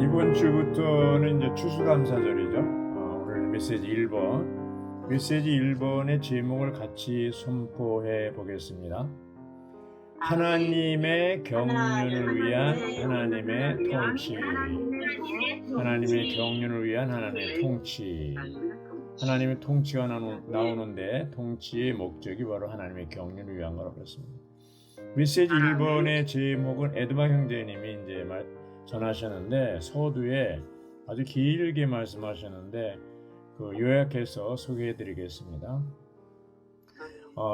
이번 주부터는 이제 추수감사절이죠. 오늘 메시지 1번. 메시지 1번의 제목을 같이 선포해 보겠습니다. 하나님의 경륜을 위한 하나님의 통치. 하나님의 경륜을 위한 하나님의 통치. 하나님의 통치가 나오는데 통치의 목적이 바로 하나님의 경륜을 위한 거라고 그랬습니다. 메시지 1번의 제목은 에드마 형제님이 이제 전하셨는데 서두에 아주 길게 말씀하셨는데 요약해서 소개해 드리겠습니다.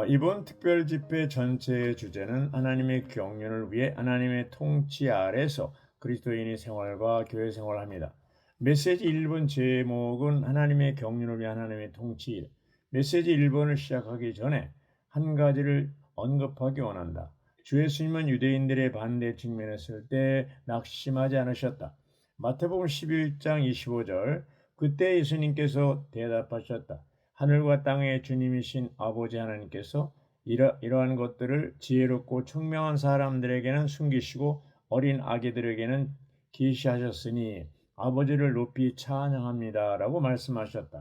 이번 특별 집회 전체의 주제는 하나님의 경륜을 위해 하나님의 통치 아래서 그리스도인의 생활과 교회 생활합니다. 메시지 1번 제목은 하나님의 경륜을 위한 하나님의 통치. 메시지 1번을 시작하기 전에 한 가지를 언급하기 원한다. 주 예수님은 유대인들의 반대에 직면했을 때 낙심하지 않으셨다. 마태복음 11장 25절 그때 예수님께서 대답하셨다. 하늘과 땅의 주님이신 아버지 하나님께서 이러한 것들을 지혜롭고 총명한 사람들에게는 숨기시고 어린 아기들에게는 계시하셨으니 아버지를 높이 찬양합니다. 라고 말씀하셨다.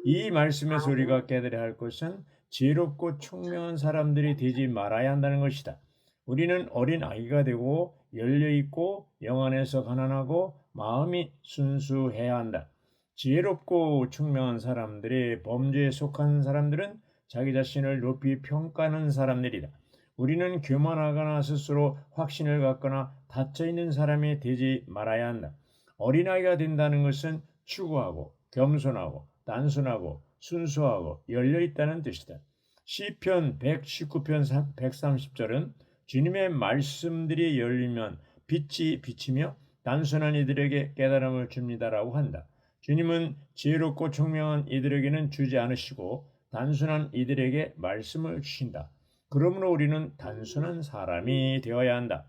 이 말씀의 소리가 깨달아야 할 것은 지혜롭고 총명한 사람들이 되지 말아야 한다는 것이다. 우리는 어린 아기가 되고 열려있고 영 안에서 가난하고 마음이 순수해야 한다. 지혜롭고 총명한 사람들이 범죄에 속한 사람들은 자기 자신을 높이 평가하는 사람들이다. 우리는 교만하거나 스스로 확신을 갖거나 닫혀있는 사람이 되지 말아야 한다. 어린아이가 된다는 것은 추구하고 겸손하고 단순하고 순수하고 열려있다는 뜻이다. 시편 119편 130절은 주님의 말씀들이 열리면 빛이 비치며 단순한 이들에게 깨달음을 줍니다라고 한다. 주님은 지혜롭고 총명한 이들에게는 주지 않으시고 단순한 이들에게 말씀을 주신다. 그러므로 우리는 단순한 사람이 되어야 한다.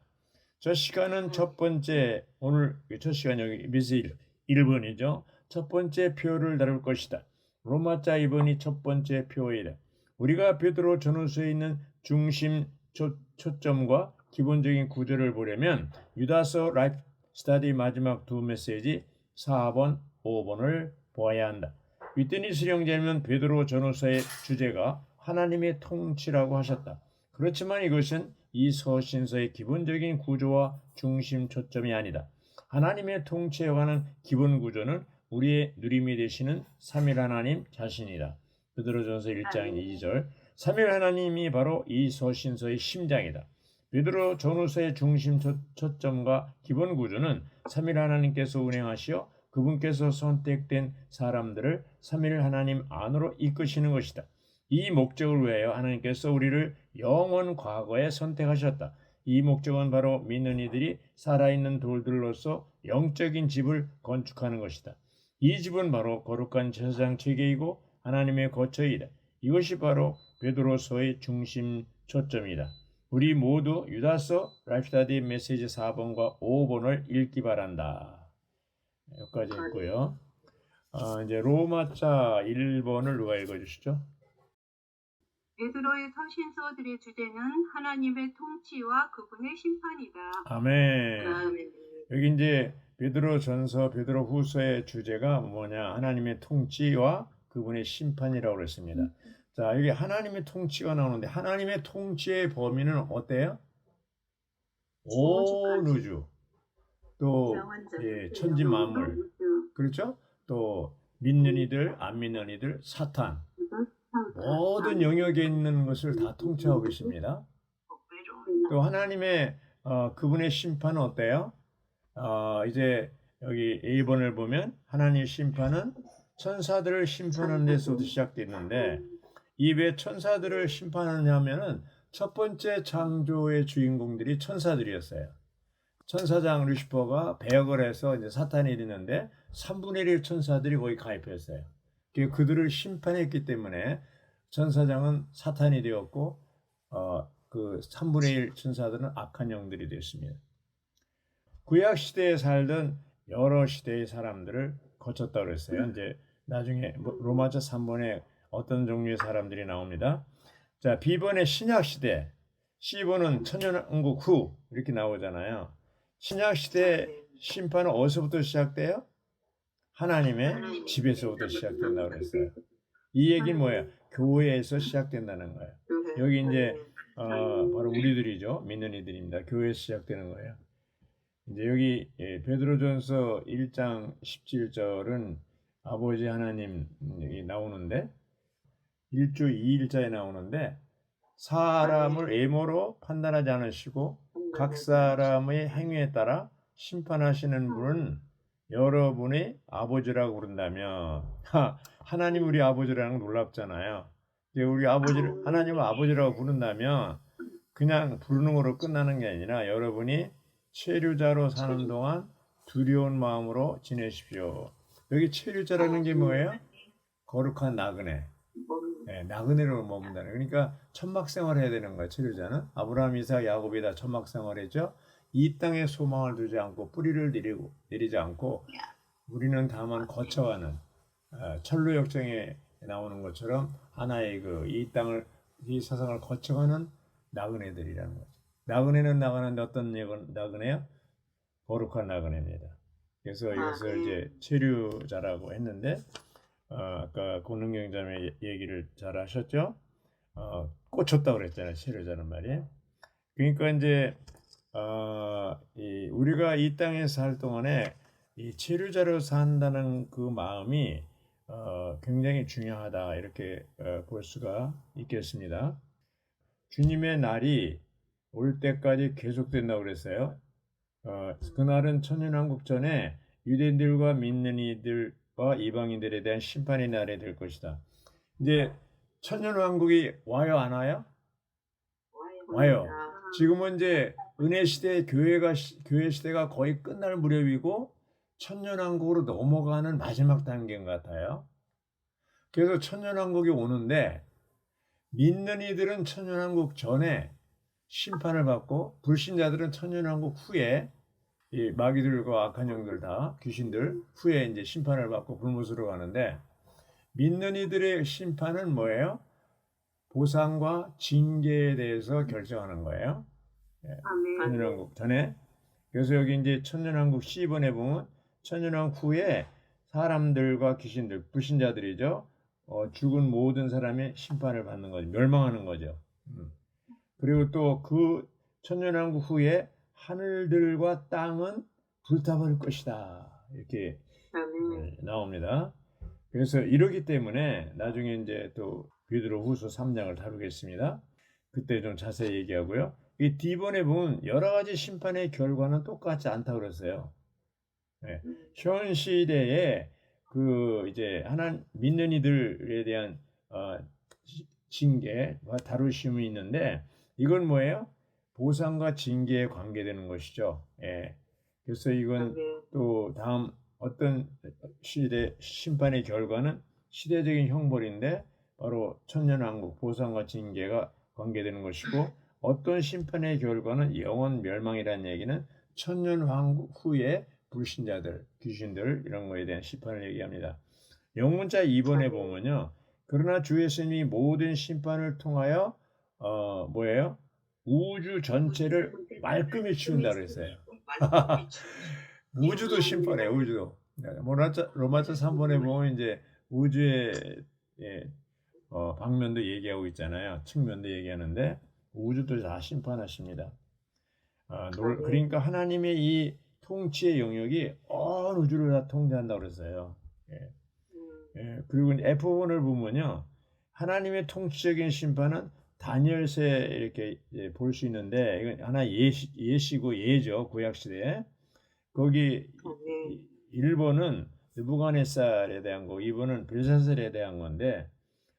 저 시간은 첫 번째, 오늘 첫 시간 여기 메시지 1번이죠. 첫 번째 표를 다룰 것이다. 로마자 2번이 첫 번째 표이다. 우리가 베드로 전후서에 있는 중심 초점과 기본적인 구조를 보려면 유다서 라이프 스터디 마지막 두 메시지 4번, 5번을 보아야 한다. 위트니스 형제는 베드로 전후서의 주제가 하나님의 통치라고 하셨다. 그렇지만 이것은 이 서신서의 기본적인 구조와 중심 초점이 아니다. 하나님의 통치에 관한 기본 구조는 우리의 누림이 되시는 삼일 하나님 자신이다. 베드로전서 1장 2절 삼일 하나님이 바로 이 서신서의 심장이다. 베드로 전후서의 중심 초점과 기본 구조는 삼일 하나님께서 운행하시어 그분께서 선택된 사람들을 삼일 하나님 안으로 이끄시는 것이다. 이 목적을 위하여 하나님께서 우리를 영원 과거에 선택하셨다. 이 목적은 바로 믿는 이들이 살아있는 돌들로서 영적인 집을 건축하는 것이다. 이 집은 바로 거룩한 제사장 체계이고 하나님의 거처이다. 이것이 바로 베드로서의 중심 초점이다. 우리 모두 유다서 라이프스타디 메시지 4번과 5번을 읽기 바란다. 여기까지 읽고요. 이제 로마자 1번을 누가 읽어주시죠? 베드로의 서신서들의 주제는 하나님의 통치와 그분의 심판이다. 아멘. 아멘. 여기 이제 베드로 전서, 베드로 후서의 주제가 뭐냐? 하나님의 통치와 그분의 심판이라고 그랬습니다. 자, 여기 하나님의 통치가 나오는데 하나님의 통치의 범위는 어때요? 온 우주, 또 천지 만물, 그렇죠? 또 믿는 이들, 안 믿는 이들, 사탄, 모든 영역에 있는 것을 다 통치하고 계십니다. 또 하나님의 그분의 심판은 어때요? 이제 여기 1번을 보면 하나님의 심판은 천사들을 심판하는 데서부터 시작됐는데 이 왜 천사들을 심판하냐면은 첫 번째 창조의 주인공들이 천사들이었어요. 천사장 루시퍼가 배역을 해서 이제 사탄이 되는데 3분의 1 천사들이 거기 가입했어요. 그들을 심판했기 때문에 천사장은 사탄이 되었고 그 3분의 1 천사들은 악한 영들이 되었습니다. 구약 시대에 살던 여러 시대의 사람들을 거쳤다고 그랬어요. 이제 나중에 로마서 3번에 어떤 종류의 사람들이 나옵니다. 자, B번의 신약 시대, C번은 천년왕국 후 이렇게 나오잖아요. 신약 시대 심판은 어디서부터 시작돼요? 하나님의 하나님의 집에서부터 시작된다고 그랬어요. 이 얘기는 뭐예요? 교회에서 시작된다는 거예요. 여기 이제 바로 우리들이죠. 믿는 이들입니다. 교회에서 시작되는 거예요. 이제 여기 베드로전서 1장 17절은 아버지 하나님이 나오는데 1주 2일자에 나오는데 사람을 외모로 판단하지 않으시고 각 사람의 행위에 따라 심판하시는 분은 여러분의 아버지라고 부른다면 하나님 우리 아버지라는 건 놀랍잖아요. 이제 우리 아버지를 하나님을 아버지라고 부른다면 그냥 부르는 거로 끝나는 게 아니라 여러분이 체류자로 사는 동안 두려운 마음으로 지내십시오. 여기 체류자라는 게 뭐예요? 거룩한 나그네. 네, 나그네로 머문다는. 그러니까 천막 생활을 해야 되는 거예요. 체류자는. 아브라함, 이삭, 야곱이 다 천막 생활했죠. 이 땅에 소망을 두지 않고 뿌리를 내리지 않고 우리는 다만 거쳐가는 철로 역정에 나오는 것처럼 하나의 이 땅을 이 세상을 거쳐가는 나그네들이라는 거죠. 나그네는 나가는데 어떤 나그네요? 거룩한 나그네입니다. 그래서 이것을 이제 체류자라고 했는데 아까 권능경자매 얘기를 잘 하셨죠? 꽂혔다고 그랬잖아요. 체류자는 말이. 그러니까 이제 우리가 이 땅에 살 동안에 이 체류자로 산다는 그 마음이 굉장히 중요하다 이렇게 볼 수가 있겠습니다. 주님의 날이 올 때까지 계속된다고 그랬어요. 그날은 천년왕국 전에 유대인들과 믿는 이들과 이방인들에 대한 심판의 날이 될 것이다. 이제 천년왕국이 와요, 안 와요? 와요. 지금은 이제 은혜 시대 교회 시대가 거의 끝날 무렵이고 천년왕국으로 넘어가는 마지막 단계인 것 같아요. 그래서 천년왕국이 오는데 믿는 이들은 천년왕국 전에 심판을 받고 불신자들은 천년왕국 후에 이 마귀들과 악한 영들 다 귀신들 후에 이제 심판을 받고 불못으로 가는데 믿는 이들의 심판은 뭐예요? 보상과 징계에 대해서 결정하는 거예요. 천년왕국 전에. 그래서 여기 이제 천년왕국 12번에 보면 천년왕국 후에 사람들과 귀신들, 불신자들이죠. 죽은 모든 사람이 심판을 받는 거죠. 멸망하는 거죠. 그리고 또 그 천년왕국 후에 하늘들과 땅은 불타버릴 것이다. 이렇게 나옵니다. 그래서 이러기 때문에 나중에 이제 또 베드로후서 3장을 다루겠습니다. 그때 좀 자세히 얘기하고요. 이 D번에 보면 여러 가지 심판의 결과는 똑같지 않다고 그랬어요. 네. 현 시대에 이제 하나님 믿는 이들에 대한 징계와 다루심이 있는데 이건 뭐예요? 보상과 징계에 관계되는 것이죠. 예. 그래서 이건 또 다음 어떤 시대 심판의 결과는 시대적인 형벌인데 바로 천년왕국 보상과 징계가 관계되는 것이고 어떤 심판의 결과는 영원 멸망이라는 얘기는 천년왕국 후에 불신자들, 귀신들 이런 거에 대한 심판을 얘기합니다. 영문자 2번에 보면요. 그러나 주 예수님이 모든 심판을 통하여 뭐예요? 우주 전체를 말끔히 치운다 그랬어요. 우주도 심판해, 우주도. 로마서 3번에 보면 이제 우주의 방면도 얘기하고 있잖아요. 측면도 얘기하는데 우주도 다 심판하십니다. 그러니까 하나님의 이 통치의 영역이 온 우주를 다 통제한다고 그랬어요. 그리고 F1을 보면요. 하나님의 통치적인 심판은 다니엘서에 이렇게 볼 수 있는데 이건 하나 예시고 예죠. 구약시대에. 거기 1번은 느부갓네살에 대한 거, 2번은 벨사살에 대한 건데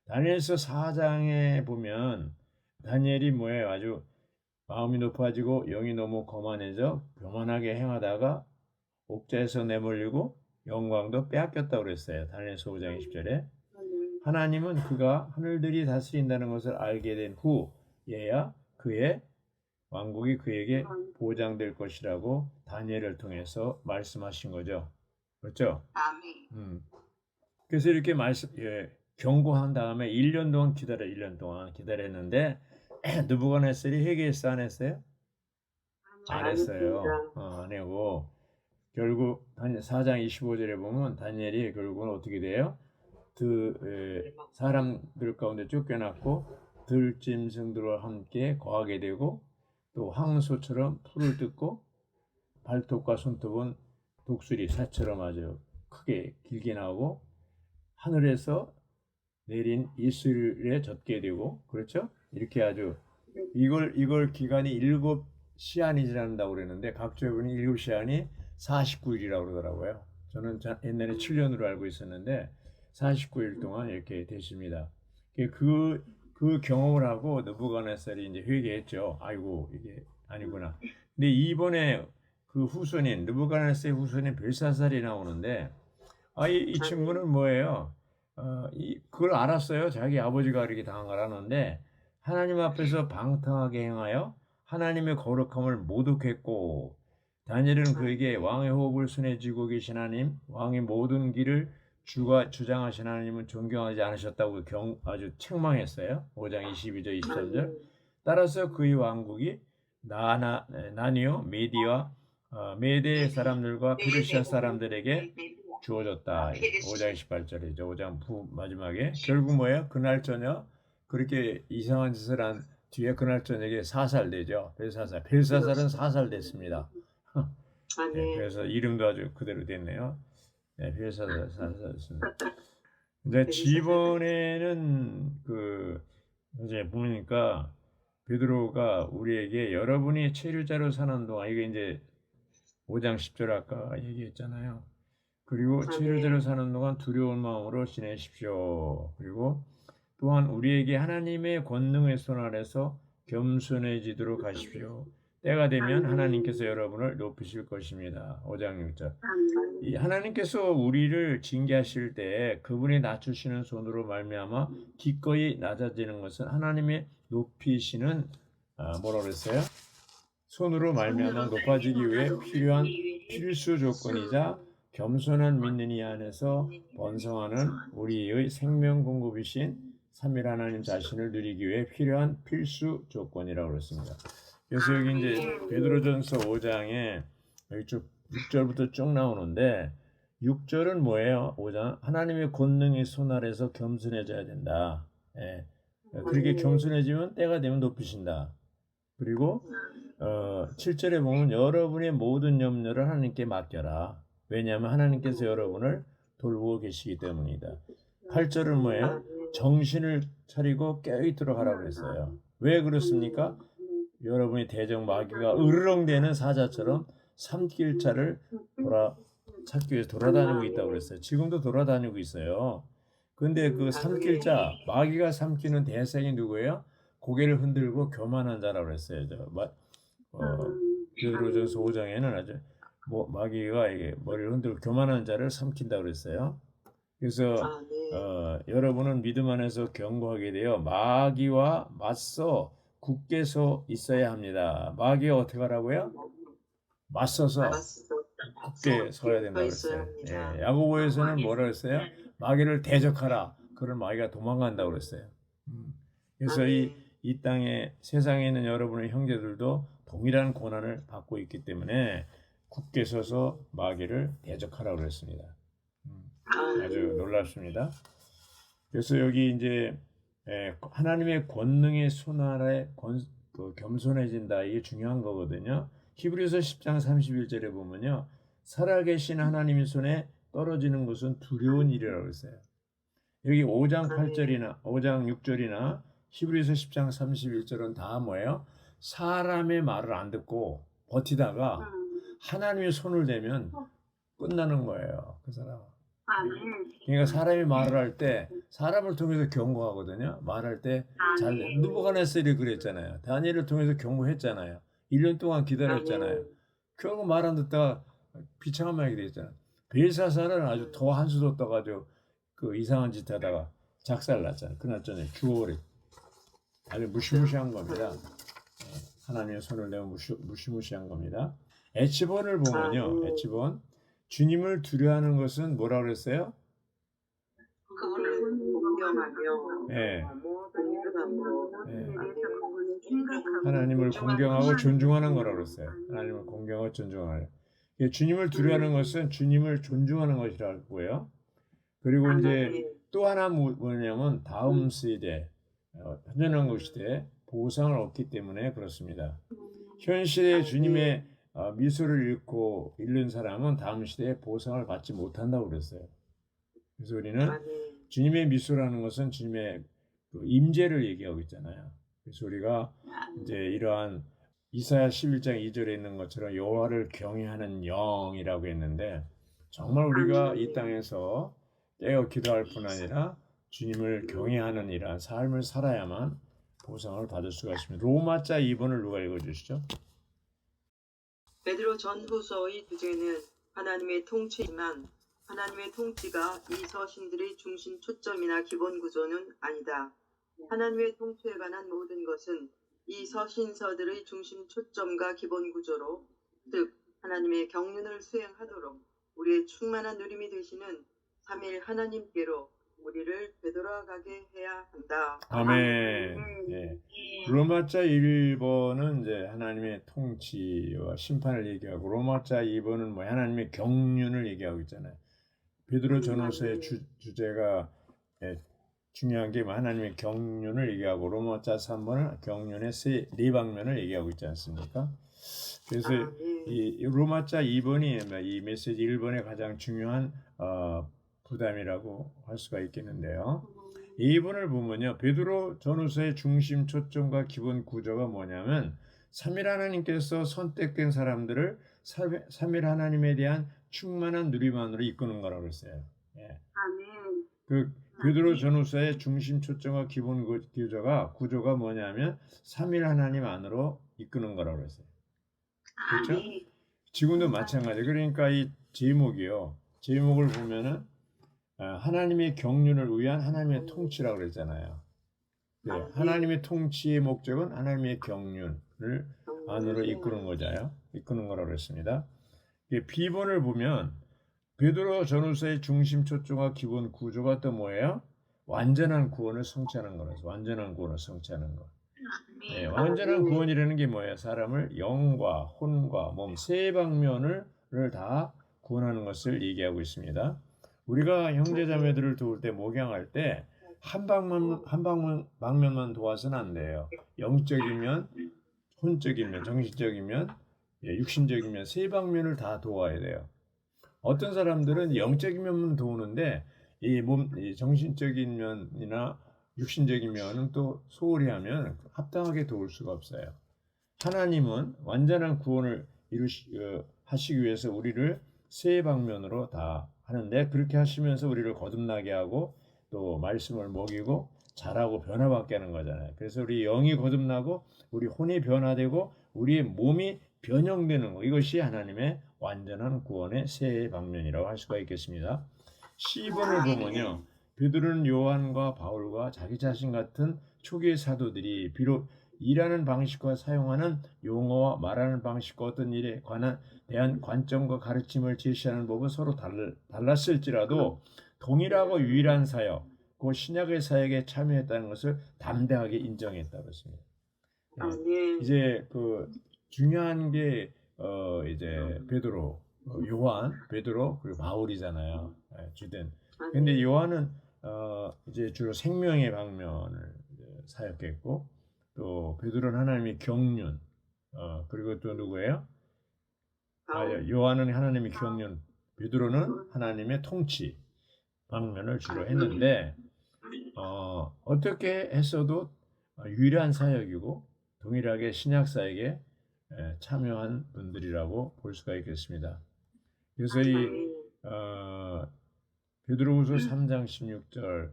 다니엘서 4장에 보면 다니엘이 뭐예요? 아주 마음이 높아지고 영이 너무 거만해져 교만하게 행하다가 옥자에서 내몰리고 영광도 빼앗겼다고 그랬어요. 다니엘서 5장 20절에. 하나님은 그가 하늘들이 다스린다는 것을 알게 된 후에야 그의 왕국이 그에게 보장될 것이라고 다니엘을 통해서 말씀하신 거죠. 그렇죠? 그래서 이렇게 경고한 다음에 1년 동안 1년 동안 기다렸는데 느부갓네살이 회개했어 안 했어요? 안 했어요. 안 하고 결국 4장 25절에 보면 다니엘이 결국은 어떻게 돼요? 사람들 가운데 쫓겨났고 들짐승들과 함께 거하게 되고 또 황소처럼 풀을 뜯고 발톱과 손톱은 독수리 사처럼 아주 크게 길게 나오고 하늘에서 내린 이슬에 젖게 되고 그렇죠? 이렇게 아주 이걸 기간이 7시한이 지난다고 그랬는데 각조해보니 7시한이 49일이라고 그러더라고요. 저는 옛날에 7년으로 알고 있었는데 49일 동안 이렇게 되십니다. 그 경험을 하고 느부갓네살이 이제 회개했죠. 아이고 이게 아니구나. 근데 이번에 그 후손인 느부갓네살의 후손인 벨사살이 나오는데 이 친구는 뭐예요? 그걸 알았어요. 자기 아버지가 이렇게 당한 걸 아는데 하나님 앞에서 방탕하게 행하여 하나님의 거룩함을 모독했고 다니엘은 그에게 왕의 호흡을 손에 쥐고 계신 하나님, 왕의 모든 길을 주가 주장하신 하나님은 존경하지 않으셨다고 아주 책망했어요. 5장 22절 23절. 따라서 그의 왕국이 나니오 메디와 메대 사람들과 페르시아 사람들에게 주어졌다. 5장 28절이죠. 5장 마지막에 결국 뭐예요? 그날 저녁 그렇게 이상한 짓을 한 뒤에 그날 저녁에 사살되죠. 벨사살은 사살됐습니다. 네, 그래서 이름도 아주 그대로 됐네요. 네, 벨사살 사살됐습니다. 이제 이번에는 이제 보니까 베드로가 우리에게 여러분이 체류자로 사는 동안 이게 이제 5장 10절 아까 얘기했잖아요. 그리고 체류자로 사는 동안 두려운 마음으로 지내십시오. 그리고 또한 우리에게 하나님의 권능의 손 아래서 겸손해지도록 하십시오. 때가 되면 하나님께서 여러분을 높이실 것입니다. 5장 6절. 이 하나님께서 우리를 징계하실 때 그분이 낮추시는 손으로 말미암아 기꺼이 낮아지는 것은 하나님의 높이시는 뭐라고 그랬어요? 손으로 말미암아 높아지기 위해 필요한 필수 조건이자 겸손한 믿는 이 안에서 번성하는 우리의 생명 공급이신 삼위 하나님 자신을 누리기 위해 필요한 필수 조건이라고 그랬습니다. 그래서 여기 이제 베드로전서 5장에 여기 쭉 6절부터 쭉 나오는데 6절은 뭐예요? 5장 하나님의 권능의 손 아래서 겸손해져야 된다. 예. 그렇게 겸손해지면 때가 되면 높이신다. 그리고 7절에 보면 여러분의 모든 염려를 하나님께 맡겨라. 왜냐하면 하나님께서 여러분을 돌보고 계시기 때문이다. 8절은 뭐예요? 정신을 차리고 깨어있도록 하라고 했어요. 왜 그렇습니까? 여러분이 대적 마귀가 으르렁대는 사자처럼 삼킬자를 찾기 위해서 돌아다니고 있다고 그랬어요. 지금도 돌아다니고 있어요. 근데 그 삼킬자, 마귀가 삼키는 대상이 누구예요? 고개를 흔들고 교만한 자라고 그랬어요. 베드로전서 5장에는 아주 마귀가 이게 머리를 흔들고 교만한 자를 삼킨다고 그랬어요. 그래서 여러분은 믿음 안에서 견고하게 되어 마귀와 맞서 굳게 서 있어야 합니다. 마귀가 어떻게 하라고요? 맞서서 굳게 서야 된다고 그랬어요. 예, 야고보에서는 뭐라 그랬어요? 마귀를 대적하라. 그런 마귀가 도망간다고 그랬어요. 그래서 이 땅에 세상에 있는 여러분의 형제들도 동일한 고난을 받고 있기 때문에 굳게 서서 마귀를 대적하라고 그랬습니다. 아주 놀랍습니다. 그래서 여기 이제 하나님의 권능의 손 아래 겸손해진다. 이게 중요한 거거든요. 히브리서 10장 31절에 보면요. 살아계신 하나님의 손에 떨어지는 것은 두려운 일이라고 했어요. 여기 5장 8절이나 5장 6절이나 히브리서 10장 31절은 다 뭐예요? 사람의 말을 안 듣고 버티다가 하나님의 손을 대면 끝나는 거예요. 그 사람은. 그러니까 사람이 말을 할 때 사람을 통해서 경고하거든요. 말할 때 잘 느부갓네살이 그랬잖아요. 다니엘을 통해서 경고했잖아요. 1년 동안 기다렸잖아요. 결국 말 안 듣다가 비참한 말이 됐잖아요. 벨사살은 아주 더 한수도 떠가지고 그 이상한 짓 하다가 작살났잖아요. 그날 전에 주월에 아주 무시무시한 겁니다. 하나님의 손을 내어 무시무시한 겁니다. 에치본을 보면요. 에치본 주님을 두려워하는 것은 뭐라고 그랬어요? 그분을 공경하며 네. 모든 일감으로 하나님을 공경하고 존중하는 거라고 그랬어요. 하나님을 공경하고 존중하는. 예, 주님을 두려워하는 것은 주님을 존중하는 것이라고요. 그리고 이제 또 하나 뭐냐면 다음 세대, 현존한국 시대에 보상을 얻기 때문에 그렇습니다. 현 시대에 주님의 미소를 잃는 사람은 다음 시대에 보상을 받지 못한다고 그랬어요. 그래서 우리는 주님의 미소라는 것은 주님의 그 임재를 얘기하고 있잖아요. 그래서 우리가 이제 이러한 이사야 11장 2절에 있는 것처럼 여호와를 경외하는 영이라고 했는데 정말 우리가 이 땅에서 깨어 기도할 뿐 아니라 주님을 경외하는 이러한 삶을 살아야만 보상을 받을 수가 있습니다. 로마자 2번을 누가 읽어주시죠? 베드로 전후서의 주제는 하나님의 통치지만 하나님의 통치가 이 서신들의 중심 초점이나 기본 구조는 아니다. 하나님의 통치에 관한 모든 것은 이 서신서들의 중심 초점과 기본 구조로, 즉 하나님의 경륜을 수행하도록 우리의 충만한 누림이 되시는 삼일 하나님께로 우리를 되돌아가게 해야 한다. 아멘. 예. 로마자 1번은 이제 하나님의 통치와 심판을 얘기하고 로마자 2번은 뭐 하나님의 경륜을 얘기하고 있잖아요. 베드로 전후서의 주제가 중요한 게 하나님의 경륜을 얘기하고 로마자 3번은 경륜의 네 방면을 얘기하고 있지 않습니까? 그래서 이 로마자 2번이 이 메시지 1번의 가장 중요한 부담이라고 할 수가 있겠는데요. 이 부분을 보면요, 베드로 전후서의 중심 초점과 기본 구조가 뭐냐면 삼일 하나님께서 선택된 사람들을 삼일 하나님에 대한 충만한 누림만으로 이끄는 거라고 했어요. 예. 아멘. 그 베드로 전후서의 중심 초점과 기본 구조가 뭐냐면 삼일 하나님 안으로 이끄는 거라고 했어요. 그렇죠? 지금도 마찬가지. 그러니까 이 제목이요. 제목을 보면은 하나님의 경륜을 위한 하나님의 통치라고 그랬잖아요. 네, 하나님의 통치의 목적은 하나님의 경륜을 안으로 이끄는 거잖아요. 이끄는 거라고 그랬습니다. B번을 보면 베드로 전후서의 중심 초점과 기본 구조가 또 뭐예요? 완전한 구원을 성취하는 거라서 완전한 구원을 성취하는 거. 네, 완전한 구원이라는 게 뭐예요? 사람을 영과 혼과 몸 세 방면을 다 구원하는 것을 얘기하고 있습니다. 우리가 형제자매들을 도울 때 목양할 때 한 방면만 도와서는 안 돼요. 영적이면, 혼적이면, 정신적이면, 육신적이면 세 방면을 다 도와야 돼요. 어떤 사람들은 영적인 면만 도우는데 이 정신적인 면이나 육신적인 면은 또 소홀히 하면 합당하게 도울 수가 없어요. 하나님은 완전한 구원을 하시기 위해서 우리를 세 방면으로 다 하는데 그렇게 하시면서 우리를 거듭나게 하고 또 말씀을 먹이고 자라고 변화받게 하는 거잖아요. 그래서 우리 영이 거듭나고 우리 혼이 변화되고 우리의 몸이 변형되는 거, 이것이 하나님의 완전한 구원의 세 방면이라고 할 수가 있겠습니다. C번을 보면요, 베드로는 요한과 바울과 자기 자신 같은 초기의 사도들이 비록 일하는 방식과 사용하는 용어와 말하는 방식과 어떤 일에 대한 관점과 가르침을 제시하는 법은 서로 달랐을지라도 동일하고 유일한 사역, 그 신약의 사역에 참여했다는 것을 담대하게 인정했다고 했습니다. 이제 그 중요한 게 이제 베드로, 요한, 베드로 그리고 바울이잖아요. 주된. 근데 요한은 이제 주로 생명의 방면을 사역했고 또 베드로는 하나님의 경륜, 그리고 또 누구예요? 요한은 하나님의 경륜, 베드로는 하나님의 통치 방면을 주로 했는데 어떻게 했어도 유일한 사역이고 동일하게 신약 사역에 참여한 분들이라고 볼 수가 있겠습니다. 그래서 이 베드로후서 3장 16절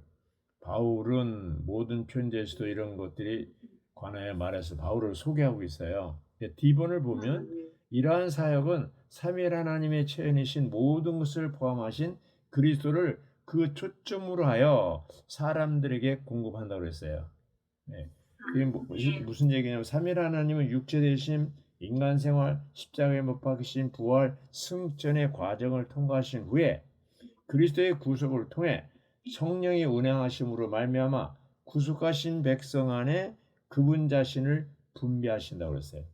바울은 모든 편지에서도 이런 것들이 관하여 말해서 바울을 소개하고 있어요. D번을 보면 이러한 사역은 삼위일 하나님의 체현이신 모든 것을 포함하신 그리스도를 그 초점으로 하여 사람들에게 공급한다고 했어요. 네. 그게 무슨 얘기냐면 삼위일 하나님은 육체 되심, 인간 생활, 십자가에 못 박히신 부활, 승천의 과정을 통과하신 후에 그리스도의 구속을 통해 성령의 운행하심으로 말미암아 구속하신 백성 안에 그분 자신을 분배하신다고 그랬어요.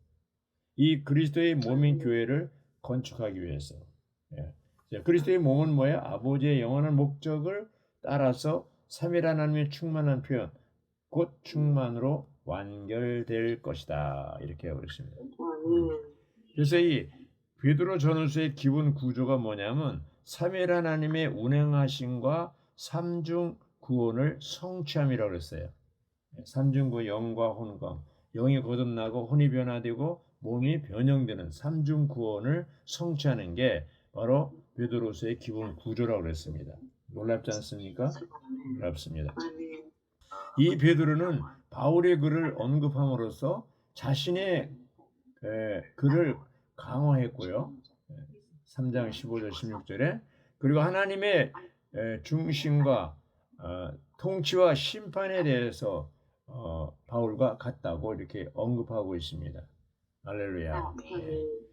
이 그리스도의 몸인 교회를 건축하기 위해서. 예. 자, 그리스도의 몸은 뭐예요? 아버지의 영원한 목적을 따라서 삼위일 하나님의 충만한 표현, 곧 충만으로 완결될 것이다. 이렇게 하고 있습니다. 아멘. 그래서 이 베드로 전후서의 기본 구조가 뭐냐면 삼위일 하나님의 운행하심과 삼중 구원을 성취함이라고 그랬어요. 삼중구 영과 혼과 영이 거듭나고 혼이 변화되고 몸이 변형되는 삼중 구원을 성취하는 게 바로 베드로서의 기본 구조라고 그랬습니다. 놀랍지 않습니까? 놀랍습니다. 아멘. 이 베드로는 바울의 글을 언급함으로써 자신의 글을 강화했고요. 3장 15절 16절에 그리고 하나님의 중심과 통치와 심판에 대해서 바울과 같다고 이렇게 언급하고 있습니다. 할렐루야. 예.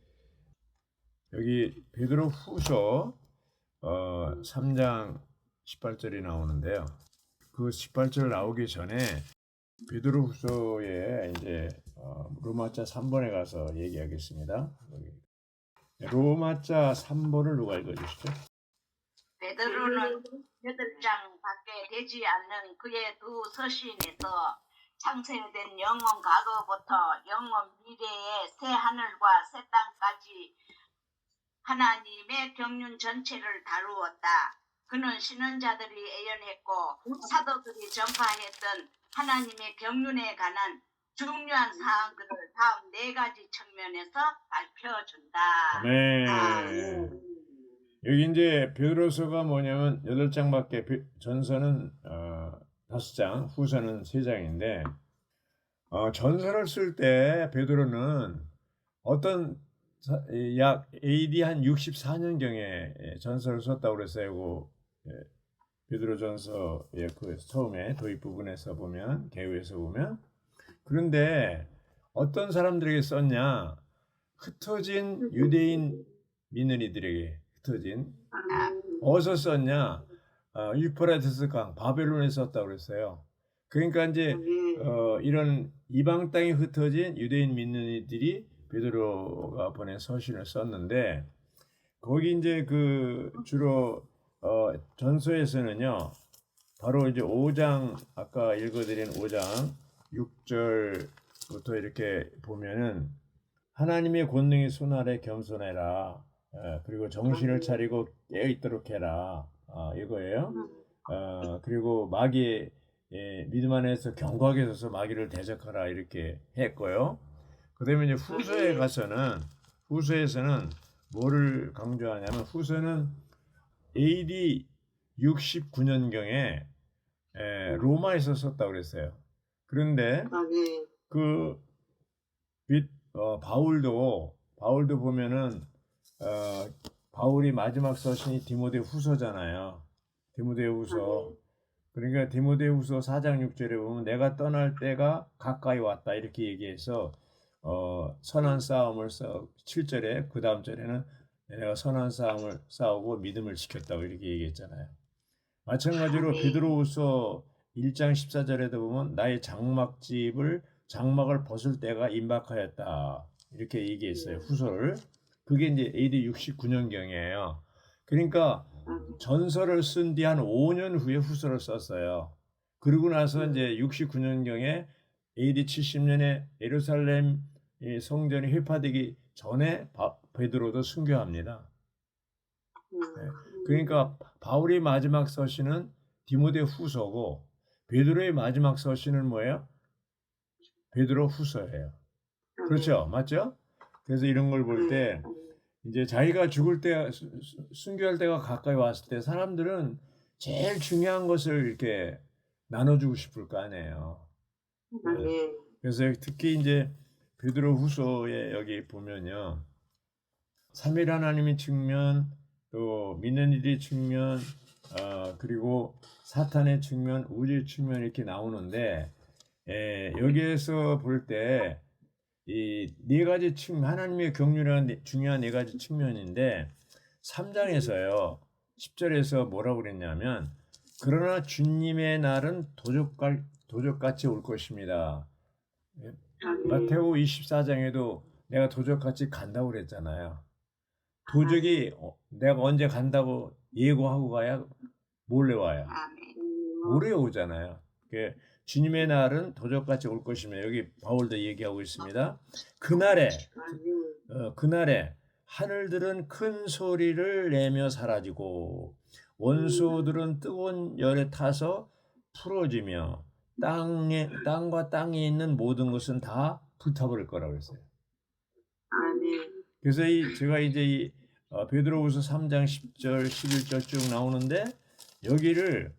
여기 베드로 후서 3장 18절이 나오는데요. 그 18절 나오기 전에 베드로 후서에 이제 로마자 3번에 가서 얘기하겠습니다. 로마자 3번을 누가 읽어주시죠? 베드로는 8장 밖에 되지 않는 그의 두 서신에서 창세된 영원 과거부터 영원 미래의 새 하늘과 새 땅까지 하나님의 경륜 전체를 다루었다. 그는 신원자들이 예언했고 사도들이 전파했던 하나님의 경륜에 관한 중요한 사항들을 다음 4가지 측면에서 밝혀준다. 네. 여기 이제 베드로서가 뭐냐면 8장밖에 전서는 5장, 후서는 3장인데 전서를 쓸 때 베드로는 어떤 약 AD 한 64년경에 전서를 썼다고 그랬어요. 베드로전서의 그 처음에 도입 부분에서 보면 개요에서 보면 그런데 어떤 사람들에게 썼냐? 흩어진 유대인 믿는 이들에게 흩어진 어디서 썼냐? 유프라테스 강 바벨론에 썼다고 그랬어요. 그러니까 이제 이런 이방 땅에 흩어진 유대인 믿는 이들이 베드로가 보낸 서신을 썼는데 거기 이제 그 주로 전서에서는요. 바로 이제 5장 아까 읽어드린 5장 6절부터 이렇게 보면은 하나님의 권능이 손 아래 겸손해라. 그리고 정신을 차리고 깨어 있도록 해라. 이거예요. 그리고 마귀의 믿음 안에서 견고하게 서서 마귀를 대적하라 이렇게 했고요. 그다음에 이제 후서에서는 뭐를 강조하냐면 후서는 AD 69년경에 로마에서 썼다고 그랬어요. 그런데 그 바울도 보면은 바울이 마지막 서신이 디모데 후서잖아요. 디모데 후서. 그러니까 디모데 후서 4장 6절에 보면 내가 떠날 때가 가까이 왔다 이렇게 얘기해서 선한 싸움을 싸우고 7절에 그 다음 절에는 내가 선한 싸움을 싸우고 믿음을 지켰다고 이렇게 얘기했잖아요. 마찬가지로 베드로후서 1장 14절에도 보면 나의 장막을 벗을 때가 임박하였다 이렇게 얘기했어요. 후서를. 그게 이제 AD 69년경이에요. 그러니까 전서를 쓴 뒤 한 5년 후에 후서를 썼어요. 그러고 나서 이제 69년경에 AD 70년에 예루살렘 성전이 회파되기 전에 베드로도 순교합니다. 그러니까 바울의 마지막 서신은 디모데 후서고 베드로의 마지막 서신은 뭐예요? 베드로 후서예요. 그렇죠? 맞죠? 그래서 이런 걸 볼 때 이제 자기가 죽을 때 순교할 때가 가까이 왔을 때 사람들은 제일 중요한 것을 이렇게 나눠주고 싶을 거 아니에요. 그래서 특히 이제 베드로 후서에 여기 보면요. 삼위일 하나님의 측면, 또 믿는 이들의 측면, 그리고 사탄의 측면, 우주의 측면 이렇게 나오는데 여기에서 볼 때 이 4가지 측면, 하나님의 경륜이라는 중요한 4가지 측면인데 3장에서요. 10절에서 뭐라고 그랬냐면 그러나 주님의 날은 도적같이 올 것입니다. 마태오 24장에도 내가 도적같이 간다고 그랬잖아요. 도적이 내가 언제 간다고 예고하고 가야 몰래 와요. 아멘. 모레 오잖아요. 주님의 날은 도적같이 올 것이며 여기 바울도 얘기하고 있습니다. 그날에 하늘들은 큰 소리를 내며 사라지고 원소들은 뜨거운 열에 타서 풀어지며 땅과 땅에 있는 모든 것은 다 불타버릴 거라고 했어요. 아멘. 그래서 제가 이제 베드로후서 3장 10절, 11절 쭉 나오는데 여기를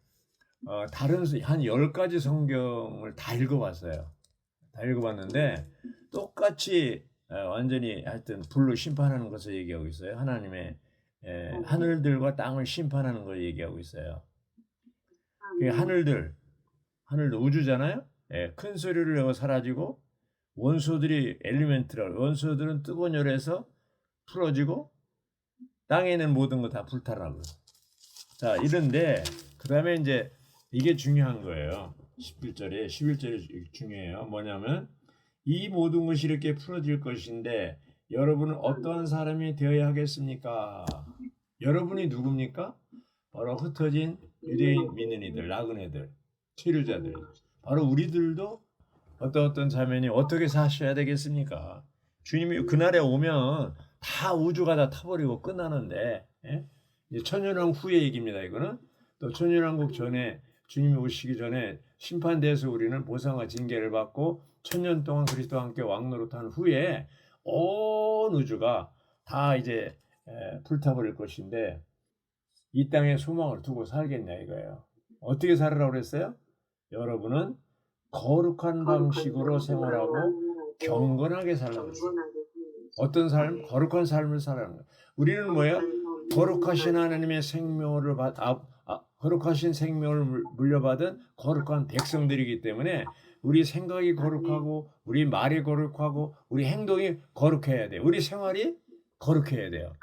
다른 한 10가지 성경을 다 읽어봤어요. 다 읽어봤는데 똑같이 완전히 하여튼 불로 심판하는 것을 얘기하고 있어요. 하나님의 하늘들과 땅을 심판하는 걸 얘기하고 있어요. 하늘도 우주잖아요. 큰 소리를 내고 사라지고 원소들이 원소들은 뜨거운 열에서 풀어지고 땅에 있는 모든 거 다 불타라고. 자, 이런데 그 다음에 이제 이게 중요한 거예요. 11절이 중요해요. 뭐냐면 이 모든 것이 이렇게 풀어질 것인데 여러분은 어떠한 사람이 되어야 하겠습니까? 여러분이 누굽니까? 바로 흩어진 유대인 믿는 이들, 나그네들, 체류자들. 바로 우리들도 어떤 자매니 어떻게 사셔야 되겠습니까? 주님이 그날에 오면 다 우주가 다 타버리고 끝나는데, 이제 천년왕국 후의 얘기입니다. 이거는 또 천년왕국 전에 주님이 오시기 전에 심판대에서 우리는 보상과 징계를 받고 천년 동안 그리스도와 함께 왕노릇한 후에 온 우주가 다 이제 불타버릴 것인데 이 땅에 소망을 두고 살겠냐 이거예요. 어떻게 살으라고 그랬어요? 여러분은 거룩한 방식으로 생활하고 경건하게 살라고 그랬어요. 어떤 삶? 거룩한 삶을 살라는 거예요. 우리는 뭐예요? 거룩하신 하나님의 생명을 거룩하신 생명을 물려받은 거룩한 백성들이기 때문에 우리 생각이 거룩하고 우리 말이 거룩하고 우리 행동이 거룩해야 돼요. 우리 생활이 거룩해야 돼요.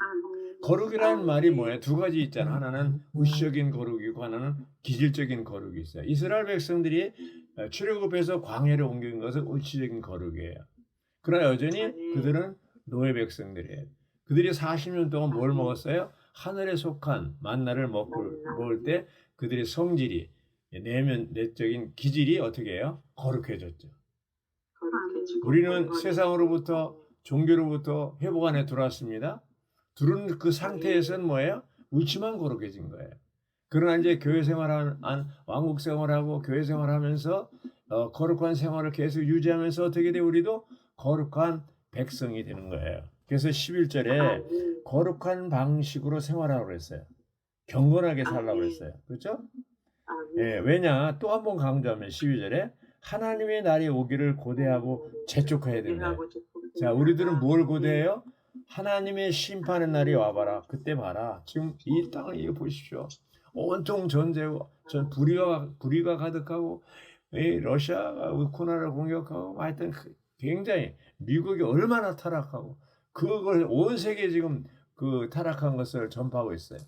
거룩이라는 말이 뭐예요? 두 가지 있잖아. 하나는 우시적인 거룩이고 하나는 기질적인 거룩이 있어요. 이스라엘 백성들이 출애굽해서 광야로 옮긴 것은 우시적인 거룩이에요. 그러나 여전히 그들은 노예 백성들이에요. 그들이 40년 동안 뭘 먹었어요? 하늘에 속한 만나를 먹을 때 그들의 성질이 내적인 기질이 어떻게 해요? 거룩해졌죠. 우리는 세상으로부터 종교로부터 회복 안에 들어왔습니다. 들은 그 상태에서는 뭐예요? 우치만 거룩해진 거예요. 그러나 이제 교회 생활한 왕국 생활하고 교회 생활하면서 거룩한 생활을 계속 유지하면서 어떻게 돼? 우리도 거룩한 백성이 되는 거예요. 그래서 11절에 거룩한 방식으로 생활하라고 그랬어요. 경건하게 살라고 그랬어요. 그렇죠? 왜냐? 또 한 번 강조하면 12절에 하나님의 날이 오기를 고대하고 재촉해야 된다. 자, 우리들은 뭘 고대해요? 하나님의 심판의 날이 와봐라. 그때 봐라. 지금 이 땅을 이거 보십시오. 온통 전쟁과 불의가 가득하고 러시아가 우크라이나를 공격하고 하여튼 굉장히 미국이 얼마나 타락하고 그걸 온 세계에 지금 그 타락한 것을 전파하고 있어요.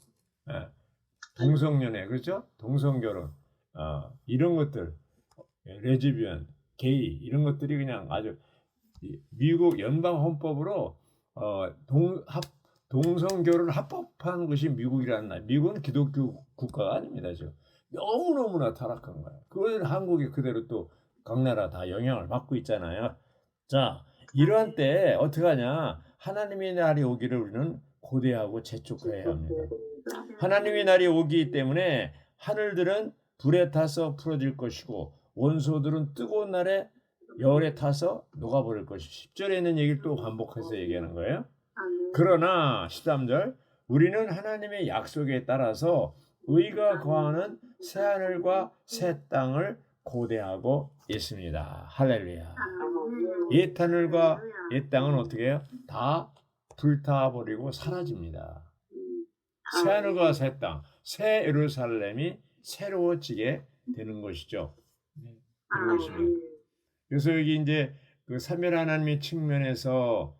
동성연애, 그렇죠? 동성결혼, 이런 것들, 레즈비언, 게이 이런 것들이 그냥 아주 미국 연방 헌법으로 동성결혼을 합법한 것이 미국이라는 나라. 미국은 기독교 국가가 아닙니다. 지금 너무너무나 타락한 거예요. 그걸 한국이 그대로 또 각 나라 다 영향을 받고 있잖아요. 자, 이러한 때 어떻게 하냐? 하나님의 날이 오기를 우리는 고대하고 재촉해야 합니다. 하나님의 날이 오기 때문에 하늘들은 불에 타서 풀어질 것이고 원소들은 뜨거운 날에 열에 타서 녹아버릴 것이. 10절에 있는 얘기를 또 반복해서 얘기하는 거예요. 그러나 13절 우리는 하나님의 약속에 따라서 의가 거하는 새하늘과 새 땅을 고대하고 있습니다. 할렐루야. 옛 하늘과 옛 땅은 어떻게 해요? 다 불타버리고 사라집니다. 새 하늘과 새 땅, 새 예루살렘이 새로워지게 되는 것이죠. 그런 것입니다. 그래서 여기 이제 그 삼위 하나님의 측면에서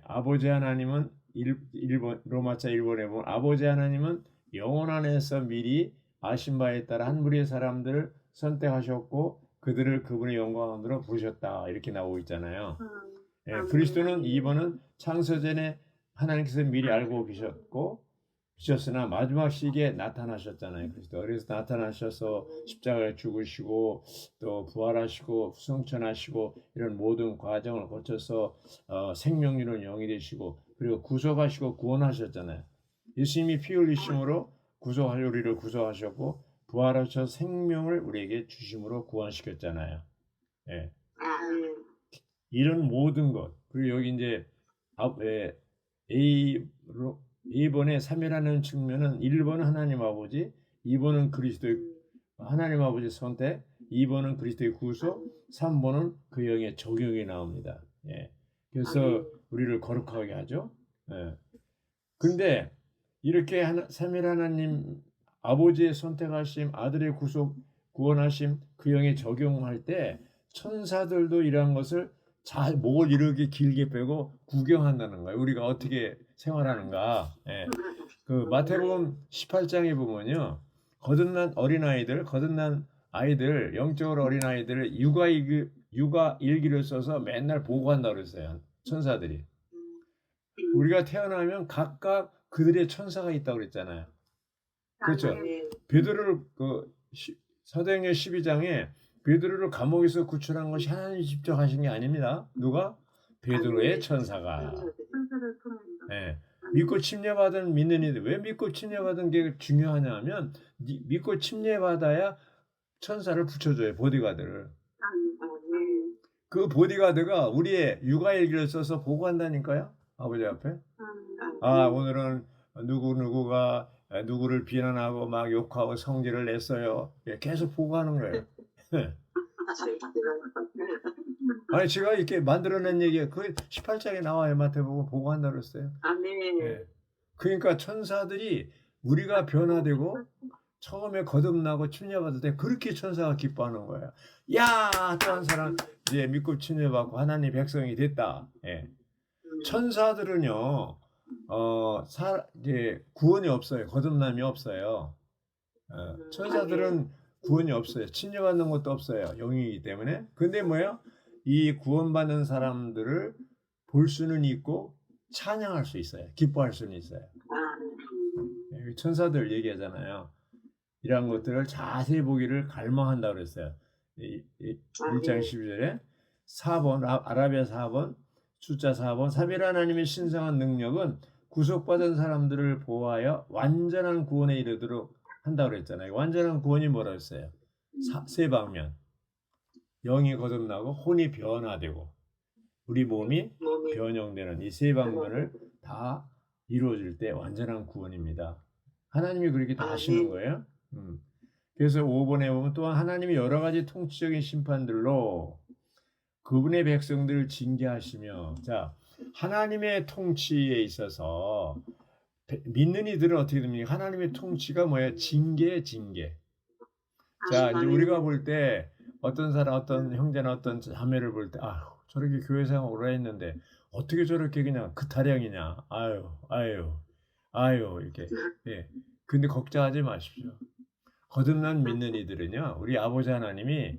아버지 하나님은 로마자 1번에 보면 아버지 하나님은 영혼 안에서 미리 아신 바에 따라 한 무리의 사람들을 선택하셨고 그들을 그분의 영광으로 부르셨다 이렇게 나오고 있잖아요. 그리스도는 2번은 창세전에 하나님께서 미리 알고 계셨으나 마지막 시기에 나타나셨잖아요. 그래서 나타나셔서 십자가에 죽으시고 또 부활하시고 승천하시고 이런 모든 과정을 거쳐서 생명 이룬 영이 되시고 그리고 구속하시고 구원하셨잖아요. 예수님이 피 흘리심으로 우리를 구속하셨고 부활하셔서 생명을 우리에게 주심으로 구원시켰잖아요. 예. 아멘. 이런 모든 것 그리고 여기 이제 A번의 3이라는 측면은 1번은 하나님 아버지, 2번은 그리스도의 하나님 아버지 선택, 2번은 그리스도의 구속, 3번은 그 영의 적용이 나옵니다. 예. 그래서 우리를 거룩하게 하죠. 예. 근데 이렇게 삼일 하나님 아버지의 선택하심, 아들의 구속, 구원하심, 그 영의 적용할 때 천사들도 이러한 것을 잘 목을 이렇게 길게 빼고 구경한다는 거예요. 우리가 어떻게 생활하는가. 예. 그 마태복음 18장에 보면요. 거듭난 아이들, 영적으로 어린 아이들을 육아 일기를 써서 맨날 보고한다고 그랬어요. 천사들이. 우리가 태어나면 각각 그들의 천사가 있다고 그랬잖아요. 그렇죠. 아멘. 베드로를 사도행전 12장에 베드로를 감옥에서 구출한 것이 하나님이 직접 하신 게 아닙니다. 누가? 베드로의 천사가. 천사를 통해서 예. 믿고 침례받은 믿는 이들. 왜 믿고 침례받은 게 중요하냐 하면 믿고 침례받아야 천사를 붙여줘요. 보디가드를. 아멘. 그 보디가드가 우리의 육아일기를 써서 보고한다니까요. 아버지 앞에. 오늘은 누구가 누구를 비난하고 막 욕하고 성질을 냈어요. 계속 보고하는 거예요. 아니 제가 이렇게 만들어낸 얘기가 그 18장에 나와요. 마태복음 보고한다고 그랬어요. 아멘. 예. 그러니까 천사들이 우리가 변화되고 처음에 거듭나고 침례받을 때 그렇게 천사가 기뻐하는 거예요. 야, 또 한 사람 이제 믿고 침례받고 하나님 백성이 됐다. 예. 천사들은요, 이제 구원이 없어요. 거듭남이 없어요. 천사들은 구원이 없어요. 침례받는 것도 없어요. 영이기 때문에. 근데 뭐예요? 이 구원받는 사람들을 볼 수는 있고 찬양할 수 있어요. 기뻐할 수는 있어요. 천사들 얘기하잖아요. 이러한 것들을 자세히 보기를 갈망한다고 그랬어요. 1장 12절에 4번, 아라비아 4번, 숫자 4번, 삼일 하나님의 신성한 능력은 구속받은 사람들을 보호하여 완전한 구원에 이르도록 한다고 그랬잖아요. 완전한 구원이 뭐라고 했어요? 세 방면. 영이 거듭나고 혼이 변화되고 우리 몸이 변형되는 이 세 방면을 다 이루어질 때 완전한 구원입니다. 하나님이 그렇게 다 하시는 거예요. 그래서 5번에 보면 또한 하나님이 여러 가지 통치적인 심판들로 그분의 백성들을 징계하시며, 자, 하나님의 통치에 있어서 믿는 이들은 어떻게 됩니까? 하나님의 통치가 뭐예요? 징계. 자, 이제 우리가 볼 때 어떤 사람, 어떤 형제나 어떤 자매를 볼 때, 저렇게 교회 생활 오래 했는데 어떻게 저렇게 그냥 그 타령이냐? 아유, 이렇게. 예. 근데 걱정하지 마십시오. 거듭난 믿는 이들은요, 우리 아버지 하나님이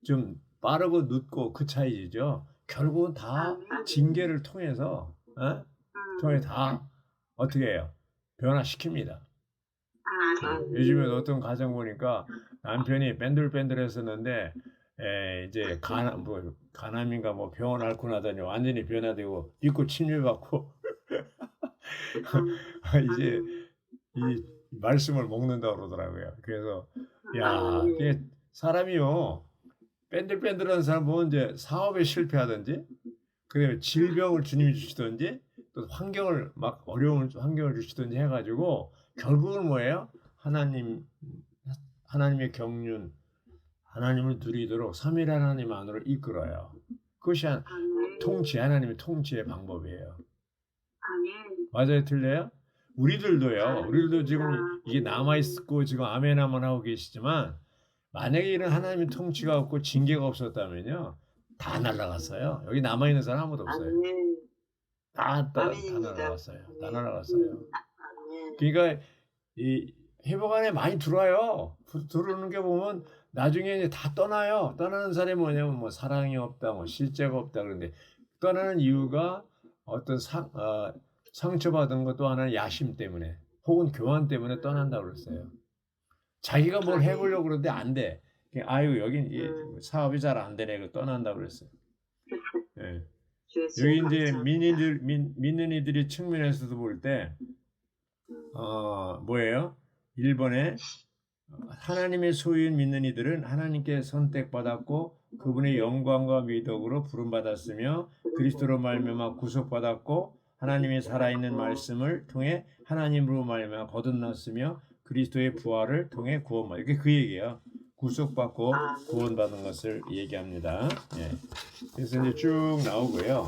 좀 빠르고 늦고 그 차이죠. 결국은 다 징계를 통해서, 다 어떻게 해요? 변화시킵니다. 요즘에 어떤 가정 보니까 남편이 뺀들뺀들했었는데 이제 간암인가 뭐 병원 앓고 나더니 완전히 변화되고 믿고 침례받고 이제 이 말씀을 먹는다고 그러더라고요. 그래서 이게 사람이요 뺀들뺀들한 사람 보면 이제 사업에 실패하든지 그다음에 질병을 주님이 주시든지 또 어려운 환경을 주시든지 해가지고 결국은 뭐예요? 하나님의 경륜, 하나님을 누리도록 삼일 하나님 안으로 이끌어요. 그것이 하나님의 통치의 방법이에요. 맞아요, 틀려요? 우리들도 지금 이게 남아있고 지금 아멘아멘 하고 계시지만 만약에 이런 하나님의 통치가 없고 징계가 없었다면요 다 날아갔어요. 여기 남아있는 사람 아무도 없어요. 다 날아갔어요. 그러니까 이 회복 안에 많이 들어와요. 들어오는 게 보면 나중에 이제 다 떠나요. 떠나는 사람이 뭐냐면 뭐 사랑이 없다, 뭐 실제가 없다 그런데 떠나는 이유가 어떤 상처받은 것도 하나는 야심 때문에 혹은 교환 때문에 떠난다고 그랬어요. 자기가 뭘 해보려고 그러는데 안 돼. 아유 여긴 사업이 잘 안 되네. 그 떠난다고 그랬어요. 예. 여기 이제 믿는 이들이 측면에서도 볼 때 뭐예요? 1번에 하나님의 소유인 믿는 이들은 하나님께 선택받았고 그분의 영광과 미덕으로 부름받았으며 그리스도로 말미암아 구속받았고 하나님의 살아있는 말씀을 통해 하나님으로 말미암아 거듭났으며 그리스도의 부활을 통해 구원받. 이게 그 얘기예요. 구속받고 구원받은 것을 얘기합니다. 예. 그래서 이제 쭉 나오고요.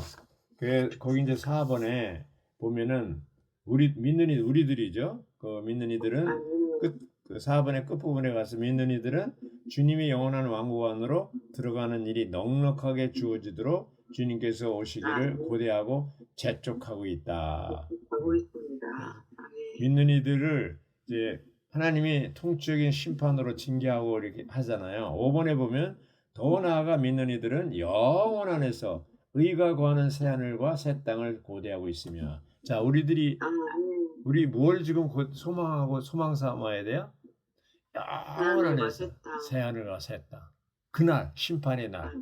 거기 이제 4번에 보면은 우리들이죠. 그 믿는 이들은 그 4번의 끝부분에 가서 믿는 이들은 주님의 영원한 왕국 안으로 들어가는 일이 넉넉하게 주어지도록 주님께서 오시기를 고대하고 재촉하고 있다. 하고 있습니다. 믿는 이들을 이제 하나님이 통치적인 심판으로 징계하고 이렇게 하잖아요. 5번에 보면 더 나아가 믿는 이들은 영원 안에서 의가 거하는 새 하늘과 새 땅을 고대하고 있으며. 자, 우리 뭘 지금 소망하고 소망 삼아야 돼요? 영원 안에서 새 하늘과 새 땅. 그날 심판의 날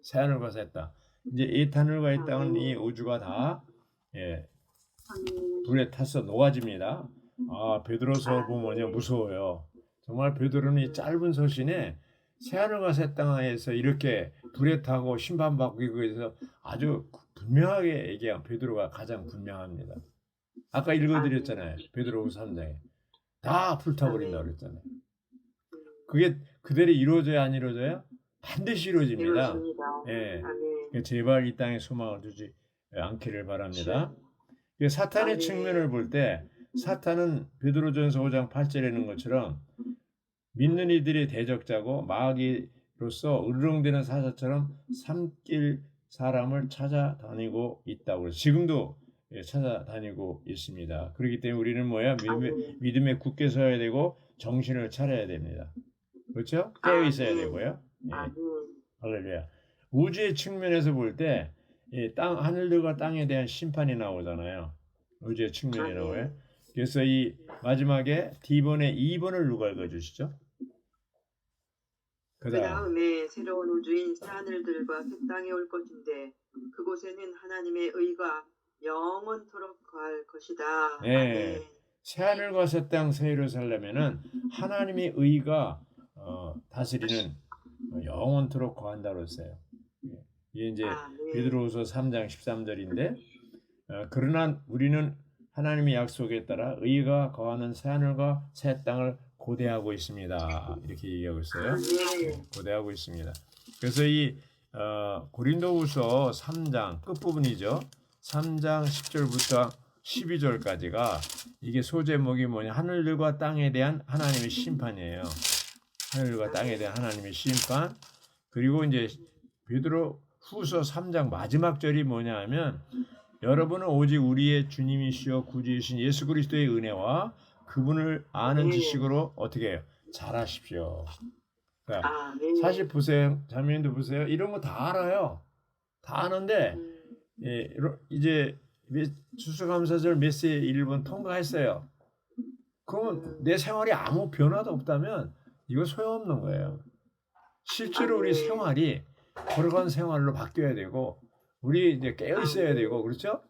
새 하늘과 새 땅. 이제 이 하늘과 이 땅은 이 우주가 다 불에 타서 녹아집니다. 베드로서 보면 무서워요. 정말 베드로는 이 짧은 서신에 새하늘과 새 땅에서 이렇게 불에 타고 심판받고 이거에서 아주 분명하게 얘기한 베드로가 가장 분명합니다. 아까 읽어드렸잖아요. 베드로후서 3장에 다 불타버린다고 그랬잖아요. 그게 그대로 이루어져야 안 이루어져요? 반드시 이루어집니다. 예. 제발 이 땅에 소망을 두지 않기를 바랍니다. 사탄의 측면을 볼 때 사탄은 베드로전서 5장 8절에 있는 것처럼 믿는 이들의 대적자고 마귀로서 으르렁대는 사자처럼 삼킬 사람을 찾아다니고 있다고 해서 지금도 찾아다니고 있습니다. 그렇기 때문에 우리는 뭐야? 믿음에 굳게 서야 되고 정신을 차려야 됩니다. 그렇죠? 깨어 있어야 되고요. 예. 할렐루야. 우주의 측면에서 볼 때 하늘들과 땅에 대한 심판이 나오잖아요. 우주의 측면에 나와요. 그래서 이 마지막에 D번에 2번을 누가 읽어주시죠? 그 다음에 새로운 우주인 새하늘들과 새 땅에 올 것인데 그곳에는 하나님의 의가 영원토록 거할 것이다. 네. 새하늘과 새 땅 새 예루살렘에는 하나님의 의가 다스리는 영원토록 거한다고 했어요. 이게 이제 베드로후서 3장 13절인데 그러나 우리는 하나님의 약속에 따라 의가 거하는 새하늘과 새 땅을 고대하고 있습니다. 이렇게 얘기하고 있어요. 고대하고 있습니다. 그래서 이 고린도후서 3장 끝부분이죠. 3장 10절부터 12절까지가 이게 소제목이 뭐냐? 하늘들과 땅에 대한 하나님의 심판이에요. 하늘과 땅에 대한 하나님의 심판. 그리고 이제 베드로후서 3장 마지막 절이 뭐냐 하면 여러분은 오직 우리의 주님이시여 구주이신 예수 그리스도의 은혜와 그분을 아는 지식으로 어떻게 해요? 잘하십시오. 그러니까 사실 보세요. 자매님도 보세요. 이런 거 다 알아요. 다 아는데 이제 추수감사절 메시지 1번 통과했어요. 그러면 내 생활이 아무 변화도 없다면 이거 소용없는 거예요. 실제로 우리 생활이 걸어간 생활로 바뀌어야 되고 우리 이제 깨어 있어야 되고 그렇죠?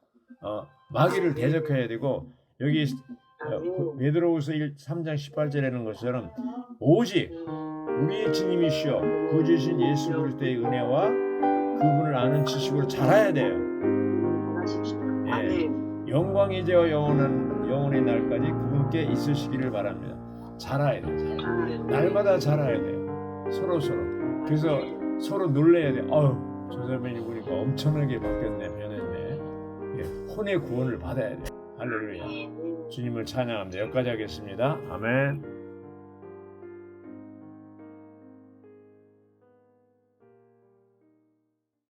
마귀를 대적해야 되고 여기 베드로후서 3장 18절에는 것처럼 오직 우리의 주님이시여 구주이신 예수 그리스도의 은혜와 그분을 아는 지식으로 자라야 돼요. 예, 영광 이제와 영원의 날까지 그분께 있으시기를 바랍니다. 자라야 돼요. 날마다 자라야 돼요. 서로. 그래서 서로 놀래야 돼요. 저 자매님 보니까 엄청나게 바뀌었네, 변했네. 예, 혼의 구원을 받아야 돼요. 할렐루야. 주님을 찬양합니다. 여기까지 하겠습니다. 아멘.